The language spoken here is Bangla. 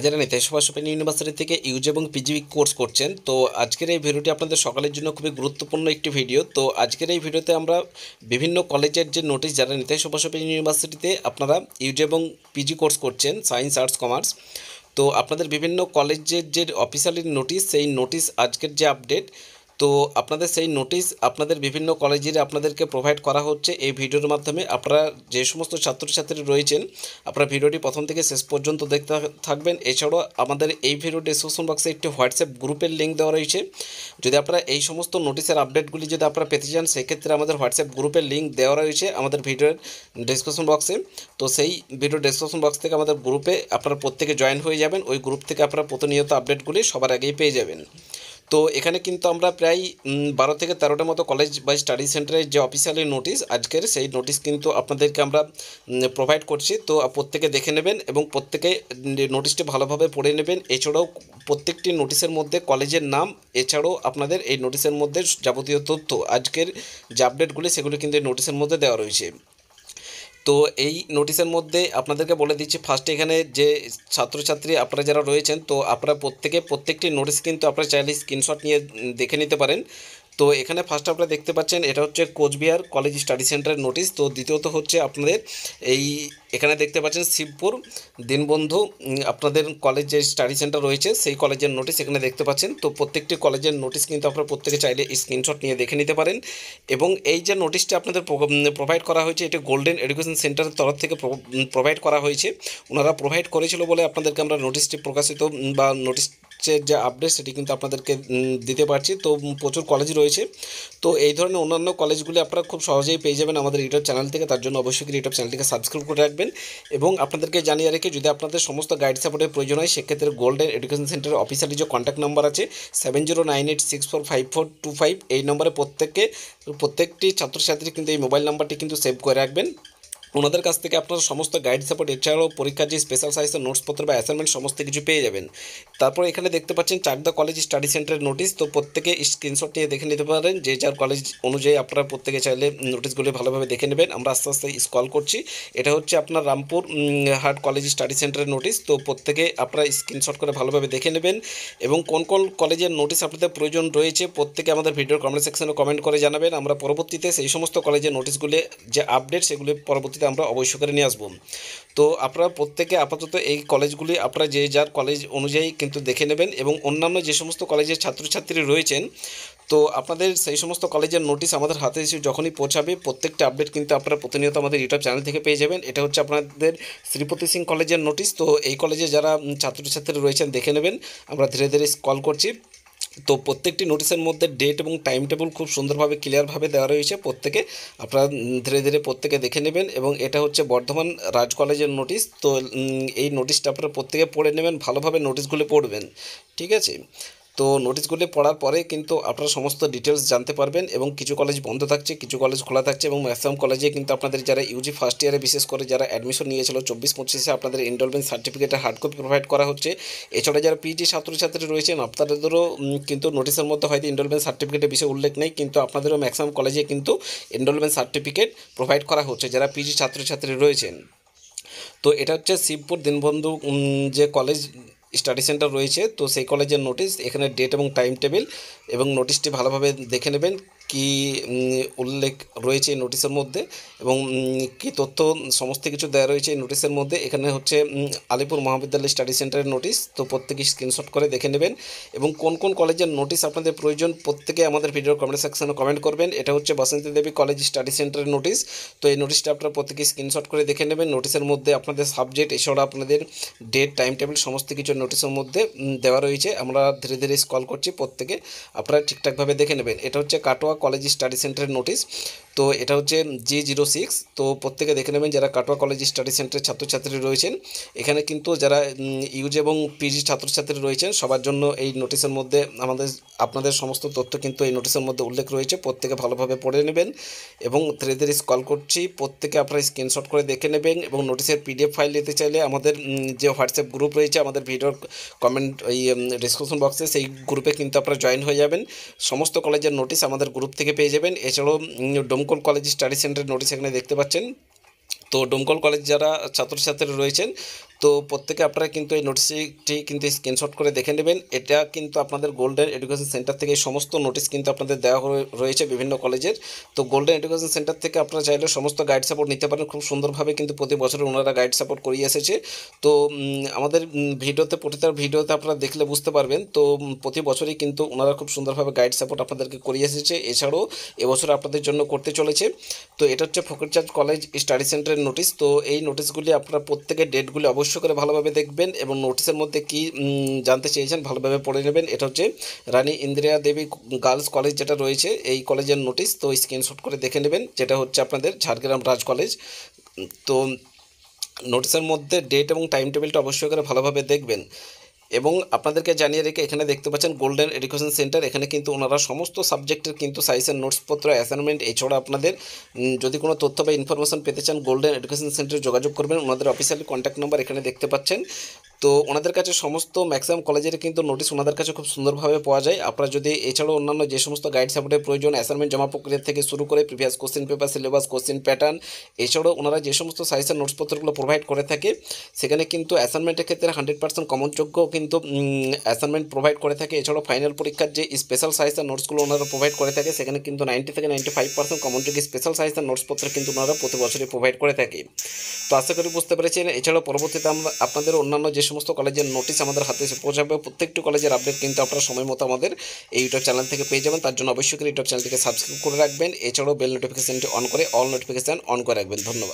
যারা নেতাজি সুভাষ ওপেন ইউনিভার্সিটি থেকে ইউজি এবং পিজি কোর্স করছেন, তো আজকের এই ভিডিওটি আপনাদের সকালের জন্য খুবই গুরুত্বপূর্ণ একটি ভিডিও। তো আজকের এই ভিডিওতে আমরা বিভিন্ন কলেজের যে নোটিশ, যারা নেতাজি সুভাষ ওপেন ইউনিভার্সিটিতে আপনারা ইউজি এবং পিজি কোর্স করছেন, সায়েন্স আর্টস কমার্স, তো আপনাদের বিভিন্ন কলেজের যে অফিসিয়ালি নোটিশ, সেই নোটিশ আজকের যে আপডেট, তো আপনাদের সেই নোটিশ আপনাদের বিভিন্ন কলেজের আপনাদেরকে প্রোভাইড করা হচ্ছে এই ভিডিওর মাধ্যমে। আপনারা যে সমস্ত ছাত্রছাত্রী রয়েছেন, আপনারা ভিডিওটি প্রথম থেকে শেষ পর্যন্ত দেখতে থাকবেন। এছাড়াও আমাদের এই ভিডিও ডিসক্রিপশন বক্সে একটি হোয়াটসঅ্যাপ গ্রুপের লিঙ্ক দেওয়া রয়েছে। যদি আপনারা এই সমস্ত নোটিশের আপডেটগুলি যদি আপনারা পেতে চান, সেক্ষেত্রে আমাদের হোয়াটসঅ্যাপ গ্রুপের লিঙ্ক দেওয়া রয়েছে আমাদের ভিডিওর ডিসক্রিপশন বক্সে। তো সেই ভিডিও ডিসক্রিপশন বক্স থেকে আমাদের গ্রুপে আপনারা প্রত্যেকে জয়েন হয়ে যাবেন। ওই গ্রুপ থেকে আপনারা প্রতিনিয়ত আপডেটগুলি সবার আগেই পেয়ে যাবেন। তো এখানে কিন্তু আমরা প্রায় 12 থেকে 13টার মতো কলেজ বা স্টাডি সেন্টারের যে অফিসিয়ালি নোটিশ আজকের, সেই নোটিশ কিন্তু আপনাদেরকে আমরা প্রোভাইড করছি। তো প্রত্যেকে দেখে নেবেন এবং প্রত্যেকে নোটিশটি ভালোভাবে পড়ে নেবেন। এছাড়াও প্রত্যেকটি নোটিশের মধ্যে কলেজের নাম, এছাড়াও আপনাদের এই নোটিশের মধ্যে যাবতীয় তথ্য, আজকের যে আপডেটগুলি সেগুলো কিন্তু এই নোটিশের মধ্যে দেওয়া রয়েছে। তো এই নোটিশের মধ্যে আপনাদেরকে বলে দিচ্ছি, ফার্স্টে এখানে যে ছাত্রছাত্রী আপনারা যারা রয়েছেন, তো আপনারা প্রত্যেকটি নোটিশ কিন্তু আপনারা চাইলে স্ক্রিনশট নিয়ে দেখে নিতে পারেন। তো এখানে ফার্স্ট আপনারা দেখতে পাচ্ছেন, এটা হচ্ছে কোচবিহার কলেজ স্টাডি সেন্টারের নোটিশ। তো দ্বিতীয়ত হচ্ছে আপনাদের এই এখানে দেখতে পাচ্ছেন শিবপুর দীনবন্ধু আপনাদের কলেজ যে স্টাডি সেন্টার রয়েছে, সেই কলেজের নোটিশ এখানে দেখতে পাচ্ছেন। তো প্রত্যেকটি কলেজের নোটিশ কিন্তু আপনারা প্রত্যেকে চাইলে স্ক্রিনশট নিয়ে দেখে নিতে পারেন। এবং এই যে নোটিশটা আপনাদের প্রোভাইড করা হয়েছে, এটি গোল্ডেন এডুকেশন সেন্টারের তরফ থেকে প্রোভাইড করা হয়েছে। ওনারা প্রোভাইড করেছিল বলে আপনাদেরকে আমরা নোটিশটি প্রকাশিত বা নোটিশ যে আপডেট সেটি কিন্তু আপনাদেরকে দিতে পারছি। তো প্রচুর কলেজ রয়েছে। তো এই ধরনের অন্যান্য কলেজগুলি আপনারা খুব সহজেই পেয়ে যাবেন আমাদের ইউটিউব চ্যানেল থেকে। তার জন্য অবশ্যই ইউটিউব চ্যানেলটিকে সাবস্ক্রাইব করে রাখবেন। এবং আপনাদেরকে জানিয়ে রেখে, যদি আপনাদের সমস্ত গাইড সাপোর্টের প্রয়োজন হয়, সেক্ষেত্রে গোল্ডেন এডুকেশন সেন্টারের অফিসিয়ালি যে কন্ট্যাক্ট নাম্বার আছে 7098645425, এই নম্বরে প্রত্যেকটি ছাত্রছাত্রী কিন্তু এই মোবাইল নাম্বারটি কিন্তু সেভ করে রাখবেন। ওনাদের কাছ থেকে আপনারা সমস্ত গাইড সাপোর্ট, এছাড়াও পরীক্ষার যে স্পেশাল সাইজের নোটসপত্র বা অ্যাসাইনমেন্ট সমস্ত কিছু পেয়ে যাবেন। তারপর এখানে দেখতে পাচ্ছেন চাকদা কলেজ স্টাডি সেন্টারের নোটিশ। তো প্রত্যেকে স্ক্রিনশট নিয়ে দেখে নিতে পারেন, যে যার কলেজ অনুযায়ী আপনারা প্রত্যেকে চাইলে নোটিশগুলি ভালোভাবে দেখে নেবেন। আমরা আস্তে আস্তে স্ক্রল করছি। এটা হচ্ছে আপনার রামপুর হাট কলেজ স্টাডি সেন্টারের নোটিশ। তো প্রত্যেকে আপনারা স্ক্রিনশট করে ভালোভাবে দেখে নেবেন। এবং কোন কোন কলেজের নোটিশ আপনাদের প্রয়োজন রয়েছে, প্রত্যেকে আমাদের ভিডিওর কমেন্ট সেকশনে কমেন্ট করে জানাবেন। আমরা পরবর্তীতে সেই সমস্ত কলেজের নোটিশগুলি যে আপডেট, সেগুলি পরবর্তীতে আমরা অবশ্যই করে নিয়ে আসবো। তো আপনারা প্রত্যেকে আপাতত এই কলেজগুলি আপনারা যে যার কলেজ অনুযায়ী কিন্তু দেখে নেবেন। এবং অন্যান্য যে সমস্ত কলেজের ছাত্রছাত্রী রয়েছেন, তো আপনাদের সেই সমস্ত কলেজের নোটিশ আমাদের হাতে এসে যখনই পৌঁছাবে, প্রত্যেকটা আপডেট কিন্তু আপনারা প্রতিনিয়ত আমাদের ইউটিউব চ্যানেল থেকে পেয়ে যাবেন। এটা হচ্ছে আপনাদের শ্রীপতি সিং কলেজের নোটিশ। তো এই কলেজে যারা ছাত্রছাত্রী রয়েছেন দেখে নেবেন। আমরা ধীরে ধীরে স্ক্রল করছি। তো প্রত্যেকটি নোটিশের মধ্যে ডেট এবং টাইম টেবিল খুব সুন্দরভাবে ক্লিয়ারভাবে দেওয়া রয়েছে। প্রত্যেকে আপনারা ধীরে ধীরে প্রত্যেকে দেখে নেবেন। এবং এটা হচ্ছে বর্ধমান রাজ কলেজের নোটিশ। তো এই নোটিশটা আপনারা প্রত্যেকে পড়ে নেবেন, ভালোভাবে নোটিশগুলি পড়বেন, ঠিক আছে? তো নোটিশগুলি পড়ার পরে কিন্তু আপনারা সমস্ত ডিটেলস জানতে পারবেন। এবং কিছু কলেজ বন্ধ থাকছে, কিছু কলেজ খোলা থাকছে। এবং ম্যাক্সিমাম কলেজে কিন্তু আপনাদের যারা ইউজি ফার্স্ট ইয়ারে, বিশেষ করে যারা অ্যাডমিশন নিয়েছিল 24-25-এ, আপনাদের এনরোলমেন্ট সার্টিফিকেটের হার্ড কপি প্রোভাইড করা হচ্ছে। এছাড়া যারা পিজি ছাত্রছাত্রী রয়েছেন, আপনাদেরও কিন্তু নোটিশের মধ্যে হয়তো এনরোলমেন্ট সার্টিফিকেটের বিষয়ে উল্লেখ নেই, কিন্তু আপনাদেরও ম্যাক্সিমাম কলেজে কিন্তু এনরোলমেন্ট সার্টিফিকেট প্রোভাইড করা হচ্ছে যারা পিজি ছাত্রছাত্রী রয়েছেন। তো এটা হচ্ছে শিবপুর দীনবন্ধু যে কলেজ স্টাডি সেন্টার রয়েছে, তো সেই কলেজের নোটিশ। এখানে ডেট এবং টাইম টেবিল এবং নোটিশটি ভালোভাবে দেখে নেবেন, কি উল্লেখ রয়েছে এই নোটিশের মধ্যে, এবং কি তথ্য সমস্ত কিছু দেওয়া রয়েছে এই নোটিশের মধ্যে। এখানে হচ্ছে আলিপুর মহাবিদ্যালয় স্টাডি সেন্টারের নোটিশ। তো প্রত্যেকে স্ক্রিনশট করে দেখে নেবেন। এবং কোন কোন কলেজের নোটিশ আপনাদের প্রয়োজন, প্রত্যেকে আমাদের ভিডিওর কমেন্ট সেকশনে কমেন্ট করবেন। এটা হচ্ছে বাসন্তী দেবী কলেজ স্টাডি সেন্টারের নোটিশ। তো এই নোটিশটা আপনারা প্রত্যেকে স্ক্রিনশট করে দেখে নেবেন। নোটিশের মধ্যে আপনাদের সাবজেক্ট, এছাড়া আপনাদের ডেট, টাইম টেবিল সমস্ত কিছু নোটিশের মধ্যে দেওয়া রয়েছে। আমরা ধীরে ধীরে স্ক্রল করছি, প্রত্যেকে আপনারা ঠিকঠাকভাবে দেখে নেবেন। এটা হচ্ছে কাটোয়া কলেজ স্টাডি সেন্টারের নোটিশ। তো এটা হচ্ছে G06। তো প্রত্যেকে দেখে নেবেন যারা কাটোয়া কলেজ স্টাডি সেন্টারের ছাত্রছাত্রী রয়েছেন। এখানে কিন্তু যারা ইউজি এবং পিজি ছাত্রছাত্রী রয়েছেন, সবার জন্য এই নোটিশের মধ্যে আপনাদের সমস্ত তথ্য কিন্তু এই নোটিশের মধ্যে উল্লেখ রয়েছে। প্রত্যেকে ভালোভাবে পড়ে নেবেন। এবং ধীরে ধীরে স্ক্রল করছি, প্রত্যেকে আপনারা স্ক্রিনশট করে দেখে নেবেন। এবং নোটিশের পিডিএফ ফাইল নিতে চাইলে আমাদের যে হোয়াটসঅ্যাপ গ্রুপ রয়েছে আমাদের ভিডিওর কমেন্ট এই ডিসক্রিপশন বক্সে, সেই গ্রুপে কিন্তু আপনারা জয়েন হয়ে যাবেন। সমস্ত কলেজের নোটিশ আমাদের গ্রুপ থেকে পেয়ে যাবেন। এছাড়াও ডোমকল কলেজ স্টাডি সেন্টারের নোটিশ এখানে দেখতে পাচ্ছেন। তো ডোমকল কলেজ যারা ছাত্রছাত্রী রয়েছেন, তো প্রত্যেকে আপনারা কিন্তু এই নোটিশটি কিন্তু স্ক্রিনশট করে দেখে নেবেন। এটা কিন্তু আপনাদের গোল্ডেন এডুকেশন সেন্টার থেকে এই সমস্ত নোটিশ কিন্তু আপনাদের দেওয়া রয়েছে বিভিন্ন কলেজের। তো গোল্ডেন এডুকেশন সেন্টার থেকে আপনারা চাইলে সমস্ত গাইড সাপোর্ট নিতে পারেন। খুব সুন্দরভাবে কিন্তু প্রতি বছর ওনারা গাইড সাপোর্ট করিয়ে এসেছে। তো আমাদের প্রতিটা ভিডিওতে আপনারা দেখলে বুঝতে পারবেন। তো প্রতি বছরই কিন্তু ওনারা খুব সুন্দরভাবে গাইড সাপোর্ট আপনাদেরকে করিয়ে এসেছে। এছাড়াও এবছর আপনাদের জন্য করতে চলেছে। তো এটা হচ্ছে ফকিরচাঁদ কলেজ স্টাডি সেন্টারের নোটিশ। তো এই নোটিশগুলি আপনারা প্রত্যেকের ডেটগুলি অবশ্যই করে ভালোভাবে দেখবেন এবং নোটিশের মধ্যে কি জানতে চেয়েছেন ভালোভাবে পড়ে নেবেন। এটা হচ্ছে রানী ইন্দিরা দেবী গার্লস কলেজ যেটা রয়েছে এই কলেজের নোটিশ। তো স্ক্রিনশট করে দেখে নেবেন, যেটা হচ্ছে আপনাদের ঝাড়গ্রাম রাজ কলেজ। তো নোটিশের মধ্যে ডেট এবং টাইম টেবিলটা অবশ্যই করে ভালোভাবে দেখবেন। এবং আপনাদেরকে জানিয়ে রেখে এখানে দেখতে পাচ্ছেন গোল্ডেন এডুকেশন সেন্টার। এখানে কিন্তু ওনারা সমস্ত সাবজেক্টের কিন্তু সাজেশন নোটসপত্র অ্যাসাইনমেন্ট এছাড়া আপনাদের যদি কোনো তথ্য বা ইনফরমেশন পেতে চান গোল্ডেন এডুকেশন সেন্টারে যোগাযোগ করবেন। ওনাদের অফিসিয়াল কন্ট্যাক্ট নাম্বার এখানে দেখতে পাচ্ছেন। তো ওনাদের কাছে সমস্ত ম্যাক্সিমাম কলেজের কিন্তু নোটিশ ওনাদের কাছে খুব সুন্দরভাবে পাওয়া যায়। আপনারা যদি এছাড়াও অন্যান্য যে সমস্ত গাইড সাপোর্টের প্রয়োজন অ্যাসাইনমেন্ট জমা প্রক্রিয়া থেকে শুরু করে previous question paper, syllabus, question pattern, এছাড়াও ওনারা যে সমস্ত সাজেশন নোটসপত্রগুলো প্রোভাইড করে থাকে সেখানে কিন্তু অ্যাসাইনমেন্টের ক্ষেত্রে 100% কমনযোগ্য কিন্তু অ্যাসাইনমেন্ট প্রোভাইড করে থাকে। এছাড়াও ফাইনাল পরীক্ষার যে স্পেশাল সাজেশন নোটসগুলো ওনারা প্রোভাইড করে থাকে সেখানে কিন্তু 90 থেকে 95% কমনযোগ্য স্পেশাল সাজেশন নোটসপত্র কিন্তু ওনারা প্রতি বছরই প্রোভাইড করে থাকে। তো আশা করি বুঝতে পেরেছেন। এছাড়াও পরবর্তীতে আমরা আপনাদের অন্যান্য যে সমস্ত কলেজের নোটিশ আমাদের হাতে এসে পৌঁছাবে প্রত্যেকটি কলেজের আপডেট কিন্তু আপনারা সময় মতো আমাদের এই ইউটিউব চ্যানেল থেকে পেয়ে যাবেন। তার জন্য অবশ্যই করে ইউটিউব চ্যানেলটিকে সাবস্ক্রাইব করে রাখবেন। এছাড়াও বেল নোটিফিকেশনটি অন করে অল নোটিফিকেশান অন করে রাখবেন। ধন্যবাদ।